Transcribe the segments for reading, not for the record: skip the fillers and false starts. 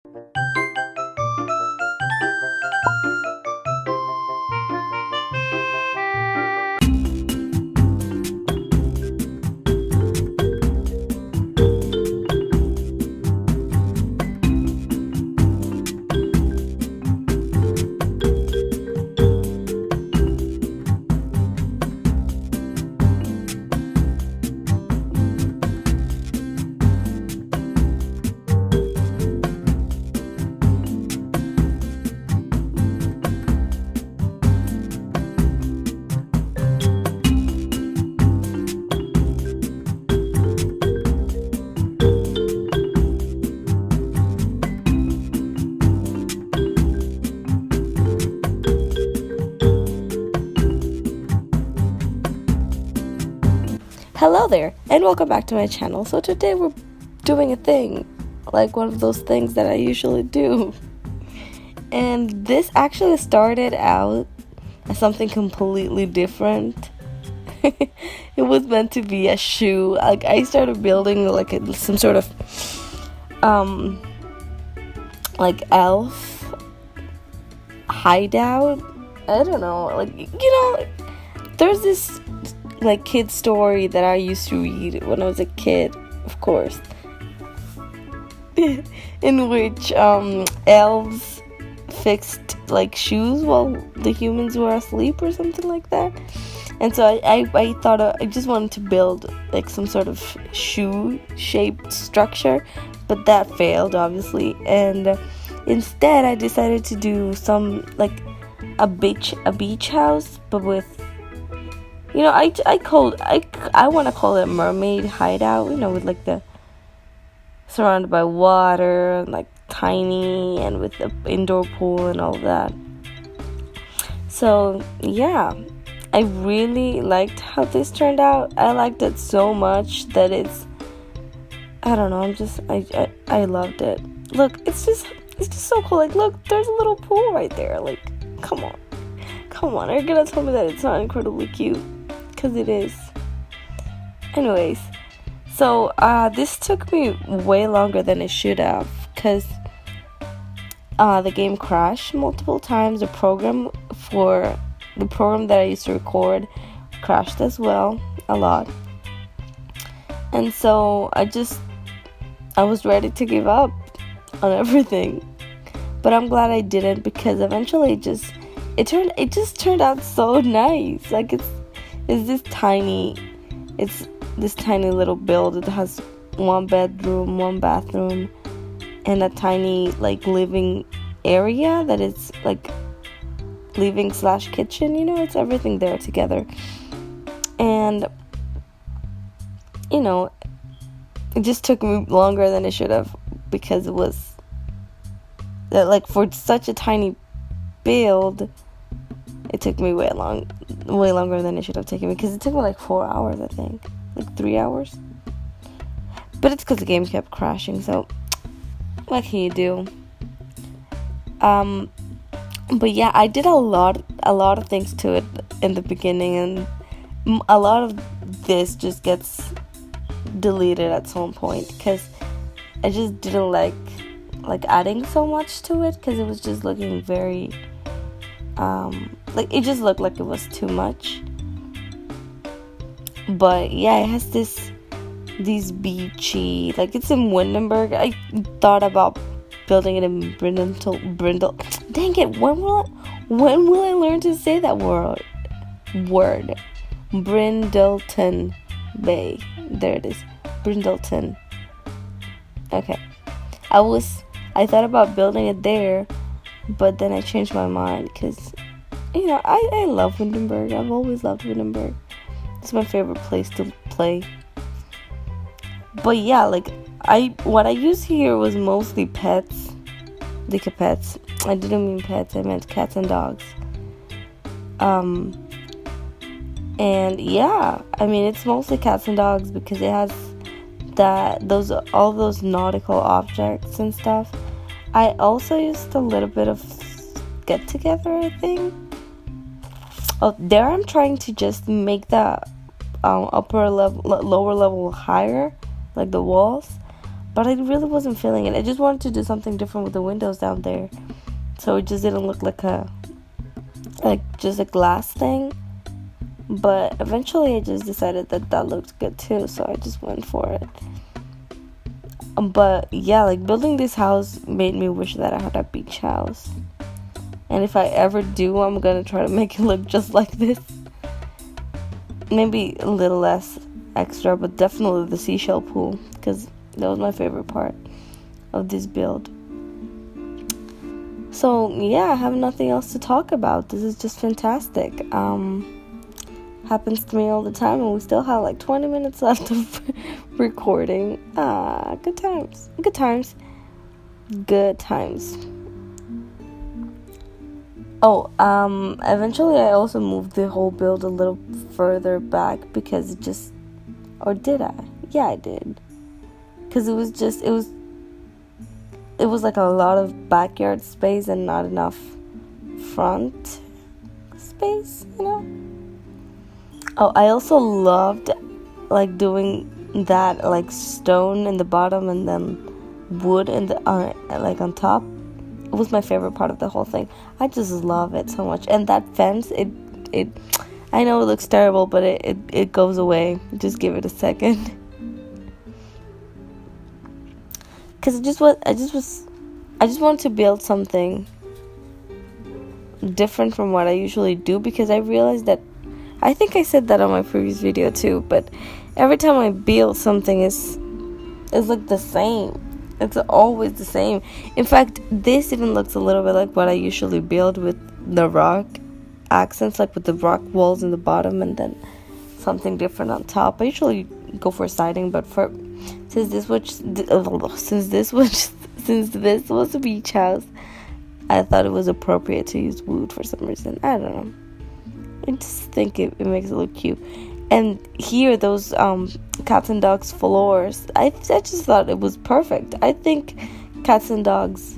Hello there, and welcome back to my channel. So today we're doing a thing, like one of those things that I usually do. And this actually started out as something completely different. It was meant to be a shoe. Like I started building like some sort of like elf hideout. I don't know, like there's this like kid story that I used to read when I was a kid, of course, in which elves fixed like shoes while the humans were asleep or something like that. And so I thought I just wanted to build like some sort of shoe shaped structure, but that failed obviously, and instead I decided to do some like a beach house, but with I want to call it mermaid hideout, with like the surrounded by water and like tiny and with the indoor pool and all that. So yeah, I really liked how this turned out. I liked it so much that I don't know, I loved it. Look, it's just so cool. Like, look, there's a little pool right there. Like, come on, are you gonna tell me that it's not incredibly cute? Because it is. Anyways, so this took me way longer than it should have, because the game crashed multiple times. The program that I used to record crashed as well, a lot. And so I was ready to give up on everything, but I'm glad I didn't, because eventually it just turned out so nice. Like it's this tiny little build. It has 1 bedroom, 1 bathroom, and a tiny like living area that is like living / kitchen. It's everything there together. And it just took me longer than it should have, because it was like, for such a tiny build, it took me way longer than it should have taken me, because it took me like 4 hours, I think, like 3 hours. But it's because the game kept crashing, so what can you do? But yeah, I did a lot of things to it in the beginning, and a lot of this just gets deleted at some point, because I just didn't like adding so much to it, because it was just looking very it just looked like it was too much. But yeah, it has these beachy, like it's in Windenburg. I thought about building it in Brindle. Dang it! When will I learn to say that word? Brindleton Bay. There it is, Brindleton. Okay, I thought about building it there, but then I changed my mind, because I love Windenburg. I've always loved Windenburg. It's my favorite place to play. But yeah, like what I used here was mostly pets. Like pets. I didn't mean pets, I meant cats and dogs. And yeah, I mean, it's mostly cats and dogs, because it has all those nautical objects and stuff. I also used a little bit of get together, I think. Oh, there I'm trying to just make the lower level higher, like the walls. but I really wasn't feeling it. I just wanted to do something different with the windows down there, so it just didn't look like just a glass thing. But eventually I just decided that looked good too, so I just went for it. But yeah, like, building this house made me wish that I had a beach house. And if I ever do, I'm gonna try to make it look just like this. Maybe a little less extra, but definitely the seashell pool, because that was my favorite part of this build. So yeah, I have nothing else to talk about. This is just fantastic. Happens to me all the time, and we still have like 20 minutes left of recording. Good times. Oh, eventually I also moved the whole build a little further back because it just, or did I? Yeah, I did. Because it was like a lot of backyard space and not enough front space, you know? Oh, I also loved, like, doing that, like, stone in the bottom and then wood in the like on top. It was my favorite part of the whole thing. I just love it so much. And that fence, it I know it looks terrible, but it goes away. Just give it a second. Cause I just wanted to build something different from what I usually do, because I realized that, I think I said that on my previous video too, but every time I build something is like the same. It's always the same. In fact, this even looks a little bit like what I usually build with the rock accents, like with the rock walls in the bottom and then something different on top. I usually go for siding, but since this was a beach house, I thought it was appropriate to use wood for some reason. I don't know. I just think it makes it look cute. And here, those cats and dogs floors, I just thought it was perfect. I think Cats and Dogs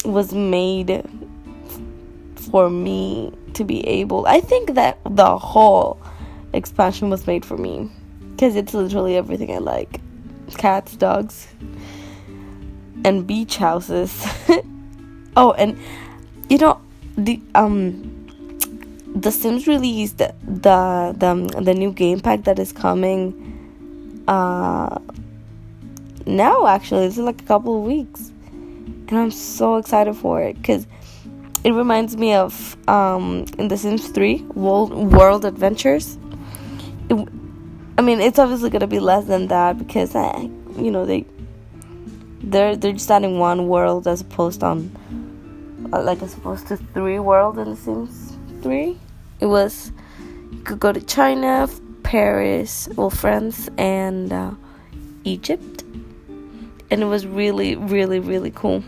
was made for me to be able. I think that the whole expansion was made for me, because it's literally everything I like: cats, dogs, and beach houses. Oh, and you know, the Sims released the new game pack that is coming now. Actually, it's in like a couple of weeks, and I'm so excited for it because it reminds me of in The Sims 3 World Adventures. It's obviously gonna be less than that because they're just adding one world as opposed to 3 world in The Sims 3. It was, you could go to China, Paris, France, and Egypt, and it was really, really, really cool.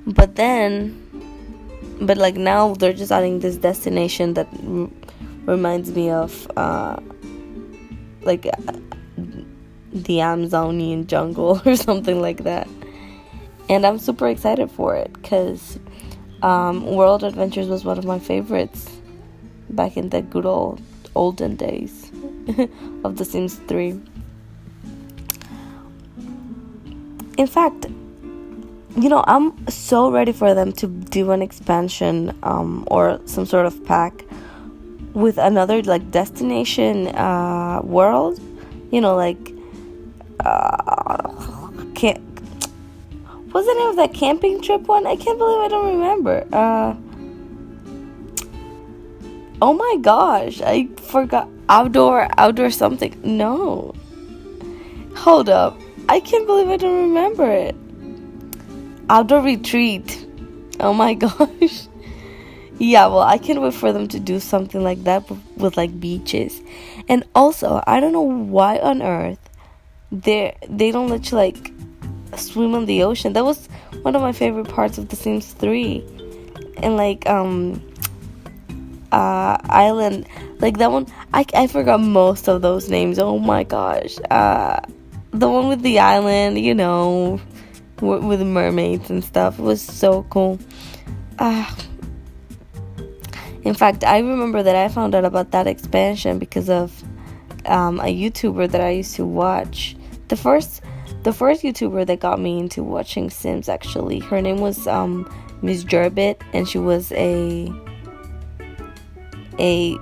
But now they're just adding this destination that reminds me of the Amazonian jungle or something like that. And I'm super excited for it because World Adventures was one of my favorites back in the good olden days of The Sims 3. In fact, I'm so ready for them to do an expansion or some sort of pack with another destination world. What's the name of that camping trip one? I can't believe I don't remember. Oh my gosh, I forgot. Outdoor something. No. Hold up. I can't believe I don't remember it. Outdoor retreat. Oh my gosh. Yeah, well, I can't wait for them to do something like that with beaches. And also, I don't know why on earth they don't let you swim on the ocean. That was one of my favorite parts of The Sims 3. And island, that one, I forgot most of those names. Oh my gosh. The one with the island, with mermaids and stuff. It was so cool. In fact, I remember that I found out about that expansion because of a YouTuber that I used to watch the first YouTuber that got me into watching Sims, actually, her name was Miss Gerbit, and she was I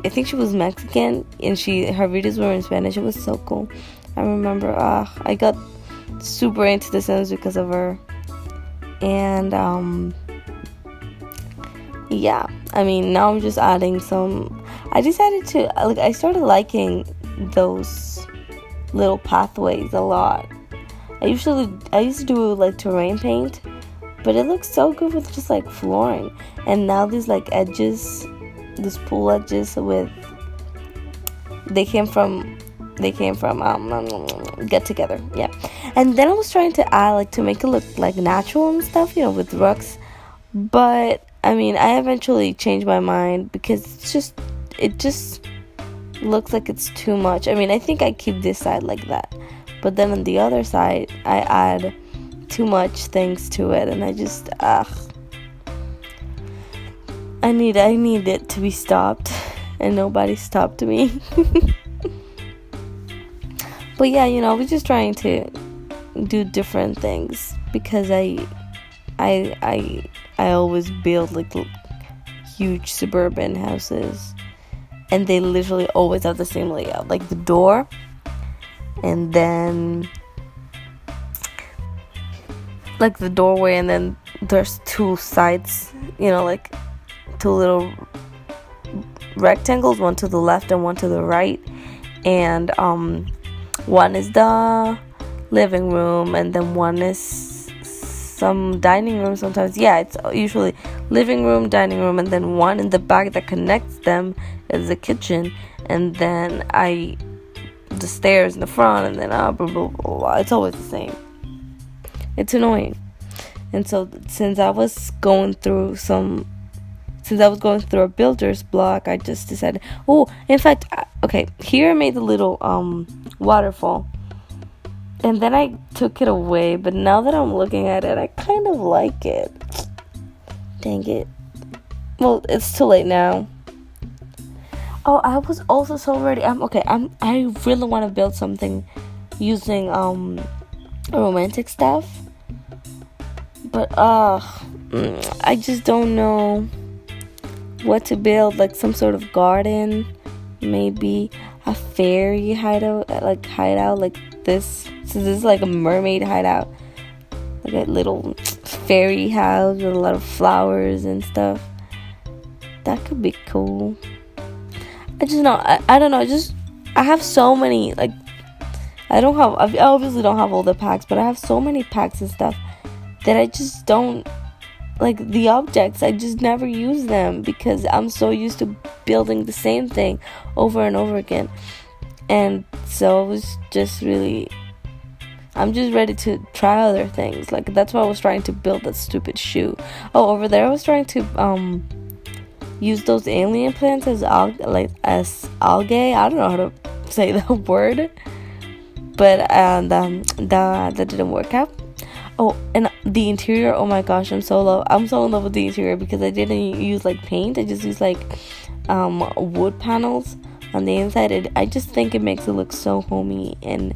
think she was Mexican, and her videos were in Spanish. It was so cool. I remember I got super into The Sims because of her. And yeah, I mean, now I'm just adding some. I decided to I started liking those little pathways a lot. I used to do like terrain paint, but it looks so good with just like flooring. And now these like edges, these pool edges they came from Get Together, yeah. And then I was trying to add like to make it look like natural and stuff, with rocks. But I mean, I eventually changed my mind because it just looks like it's too much. I mean, I think I keep this side like that, but then on the other side I add too much things to it, and I just I need it to be stopped, and nobody stopped me. But yeah, I was just trying to do different things because I always build like huge suburban houses, and they literally always have the same layout, like the door, and then like the doorway, and then there's two sides, like two little rectangles, one to the left and one to the right, and one is the living room, and then one is some dining room sometimes. Yeah, it's usually living room, dining room, and then one in the back that connects them is the kitchen, and then the stairs in the front, and then blah, blah, blah, blah. It's always the same. It's annoying. And so since I was going through a builder's block, I just decided, in fact, okay, here I made a little waterfall, and then I took it away, but now that I'm looking at it, I kind of like it. Dang it. Well, it's too late now. I was also so ready. I really want to build something using romantic stuff, but I just don't know what to build. Like some sort of garden, maybe a fairy hideout like this. So this is like a mermaid hideout, like a little fairy house with a lot of flowers and stuff. That could be cool. I just know, I don't know, I have so many, like, I obviously don't have all the packs, but I have so many packs and stuff that I just don't, like, the objects, I just never use them because I'm so used to building the same thing over and over again. And so I was just I'm just ready to try other things. Like, that's why I was trying to build that stupid shoe. Over there I was trying to use those alien plants as algae. I don't know how to say the word, but that didn't work out. And the interior, oh my gosh, I'm so in love with the interior because I didn't use like paint. I just used like wood panels on the inside. I just think it makes it look so homey and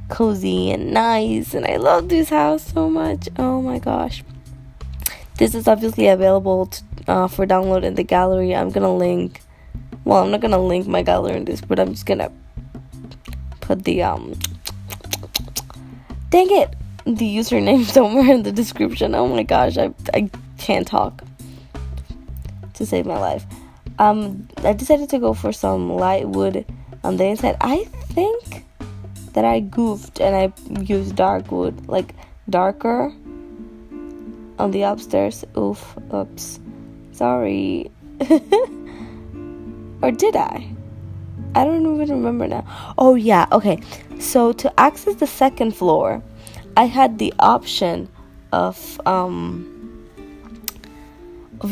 cozy and nice, and I love this house so much. Oh my gosh. This is obviously available for download in the gallery. I'm not gonna link my gallery in this, but I'm just gonna put the dang it, the username somewhere in the description. Oh my gosh, I can't talk to save my life. I decided to go for some light wood on the inside. I think that I goofed and I used dark wood, like darker on the upstairs. Oops, sorry. Or did I don't even remember now. Oh yeah, okay, so to access the second floor I had the option of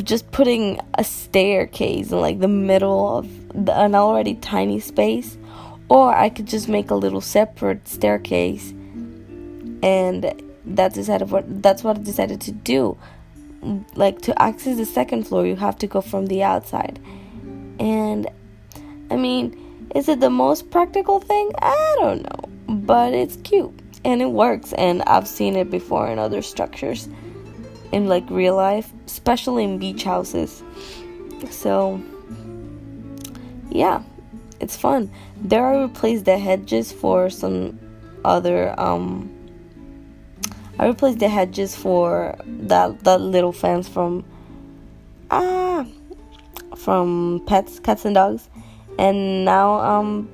just putting a staircase in like the middle of an already tiny space, or I could just make a little separate staircase, and that's what I decided to do. Like, to access the second floor you have to go from the outside, and I mean, is it the most practical thing? I don't know, but it's cute. and it works. And I've seen it before in other structures, in like real life, especially in beach houses. So yeah, it's fun. There I replaced the hedges for some other I replaced the hedges for that little fence from cats and dogs, and now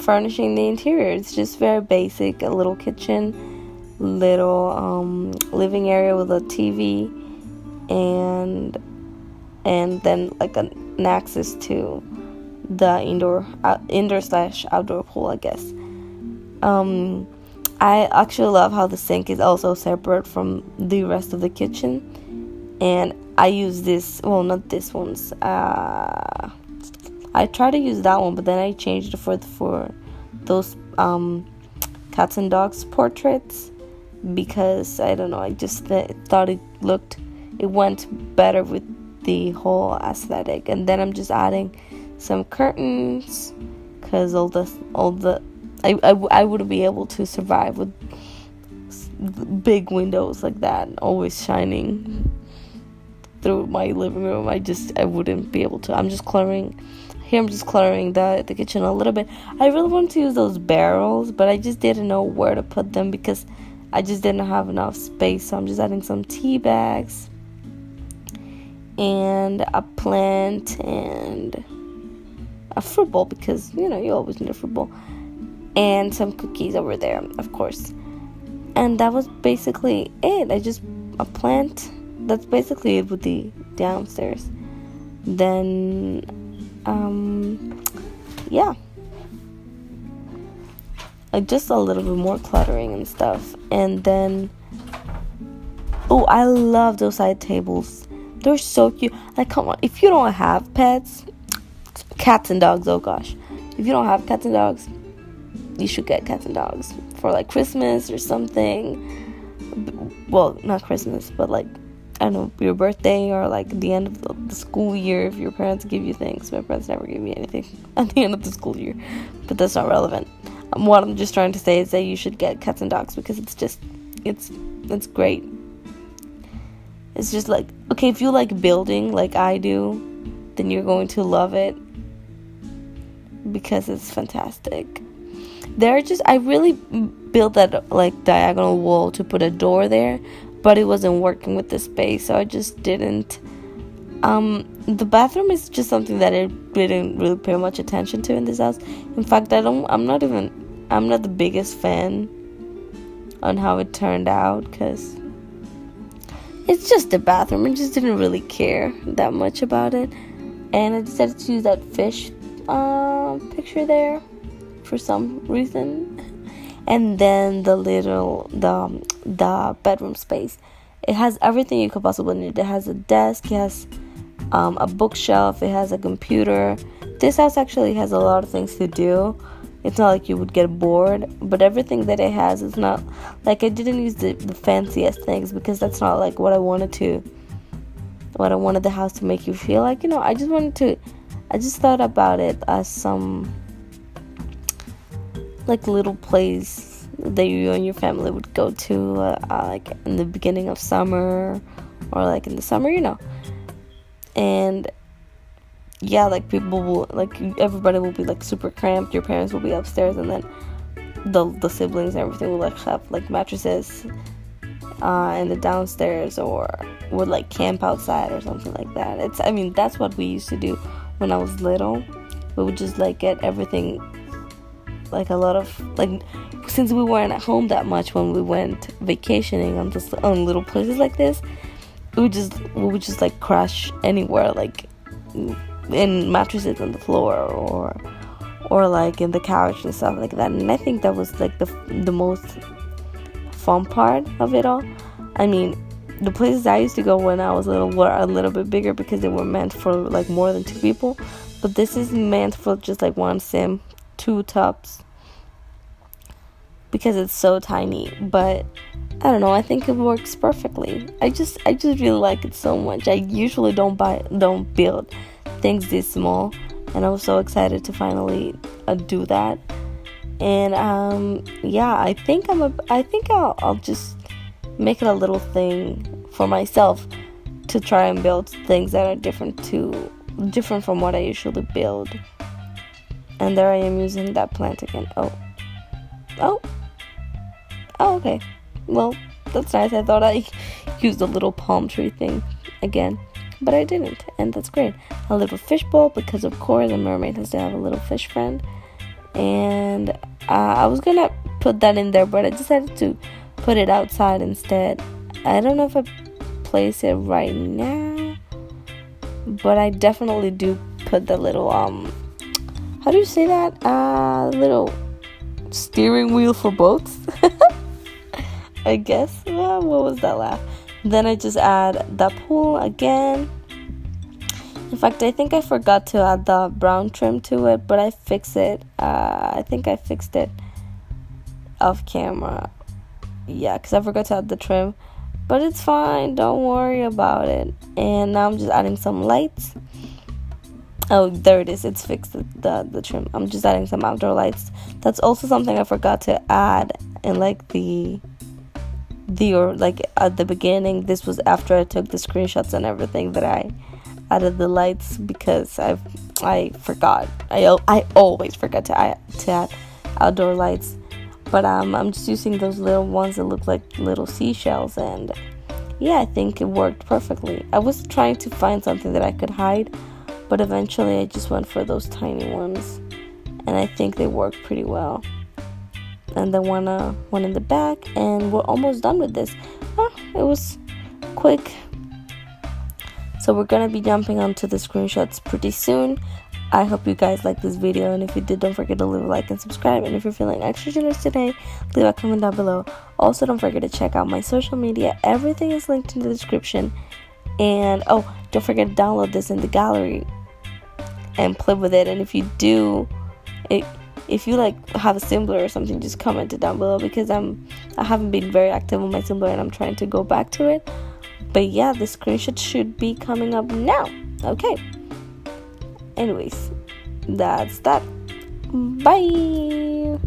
furnishing the interior. It's just very basic, a little kitchen, little living area with a TV, and then like an access to the indoor/outdoor pool, I guess. I actually love how the sink is also separate from the rest of the kitchen, and I use this, well, not this one's, I tried to use that one, but then I changed it for those cats and dogs portraits, because I don't know, I just thought it went better with the whole aesthetic. And then I'm just adding some curtains, because I wouldn't be able to survive with big windows like that always shining through my living room. I wouldn't be able to. I'm just cluttering the kitchen a little bit. I really wanted to use those barrels, but I just didn't know where to put them because I just didn't have enough space. So I'm just adding some tea bags and a plant and a fruit bowl, because you always need a fruit bowl, and some cookies over there, of course. And that was basically it. A plant. That's basically it with the downstairs. Then yeah, just a little bit more cluttering and stuff. And then I love those side tables. They're so cute. Like, come on, if you don't have pets, cats and dogs, oh gosh, if you don't have cats and dogs, you should get cats and dogs for like Christmas or something. Well, not Christmas, but like, I don't know, your birthday or like the end of the school year, if your parents give you things. My parents never gave me anything at the end of the school year, but that's not relevant. What I'm just trying to say is that you should get cats and dogs, because it's great. It's just like, okay, if you like building like I do, then you're going to love it, because it's fantastic. I really built that like diagonal wall to put a door there, but it wasn't working with the space, so I just didn't. The bathroom is just something that I didn't really pay much attention to in this house. In fact, I'm not the biggest fan on how it turned out, because it's just the bathroom. I just didn't really care that much about it, and I decided to use that fish picture there for some reason. And then the bedroom space, it has everything you could possibly need. It has a desk, it has a bookshelf, it has a computer. This house actually has a lot of things to do. It's not like you would get bored, but everything that it has is not like, I didn't use the fanciest things, because that's not like what I wanted the house to make you feel like. I just thought about it as some like little place that you and your family would go to like in the beginning of summer, or like in the summer, and yeah, like everybody will be like super cramped. Your parents will be upstairs, and then the siblings and everything will like have like mattresses in the downstairs, or would like camp outside or something like that. That's what we used to do when I was little. We would just like get everything, like a lot of, like, since we weren't at home that much when we went vacationing on little places like this, we would just like crash anywhere, like in mattresses on the floor, or like in the couch and stuff like that. And I think that was like the most fun part of it all. The places I used to go when I was little were a little bit bigger, because they were meant for like more than 2 people, but this is meant for just like one sim, 2 tubs, because it's so tiny. But I don't know, I think it works perfectly. I just really like it so much. I usually don't build things this small, and I was so excited to finally do that. And yeah, I think I'll just make it a little thing for myself to try and build things that are different from what I usually build. And there I am using that plant again. Oh, okay. Well, that's nice. I thought I used a little palm tree thing again, but I didn't, and that's great. A little fish bowl, because of course a mermaid has to have a little fish friend. And I was gonna put that in there, but I decided to put it outside instead. I don't know if I place it right now, but I definitely do put the little how do you say that, little steering wheel for boats. I guess. Well, what was that laugh? Then I just add the pool again. In fact, I think I forgot to add the brown trim to it, but I fixed it. I think I fixed it off camera. Yeah, because I forgot to add the trim. But it's fine. Don't worry about it. And now I'm just adding some lights. Oh, there it is. It's fixed, the trim. I'm just adding some outdoor lights. That's also something I forgot to add in like at the beginning. This was after I took the screenshots and everything that I added the lights, because I forgot. I always forget to add outdoor lights. But I'm just using those little ones that look like little seashells, and yeah, I think it worked perfectly. I was trying to find something that I could hide, but eventually I just went for those tiny ones, and I think they work pretty well. And then one in the back, and we're almost done with this. It was quick. So we're gonna be jumping onto the screenshots pretty soon. I hope you guys like this video, and if you did, don't forget to leave a like and subscribe. And if you're feeling extra generous today, leave a comment down below. Also, don't forget to check out my social media. Everything is linked in the description. And don't forget to download this in the gallery and play with it. And if you do, if you like have a Symbola or something, just comment it down below, because I haven't been very active on my Symbola and I'm trying to go back to it. But yeah, the screenshot should be coming up now. Okay. Anyways, that's that. Bye.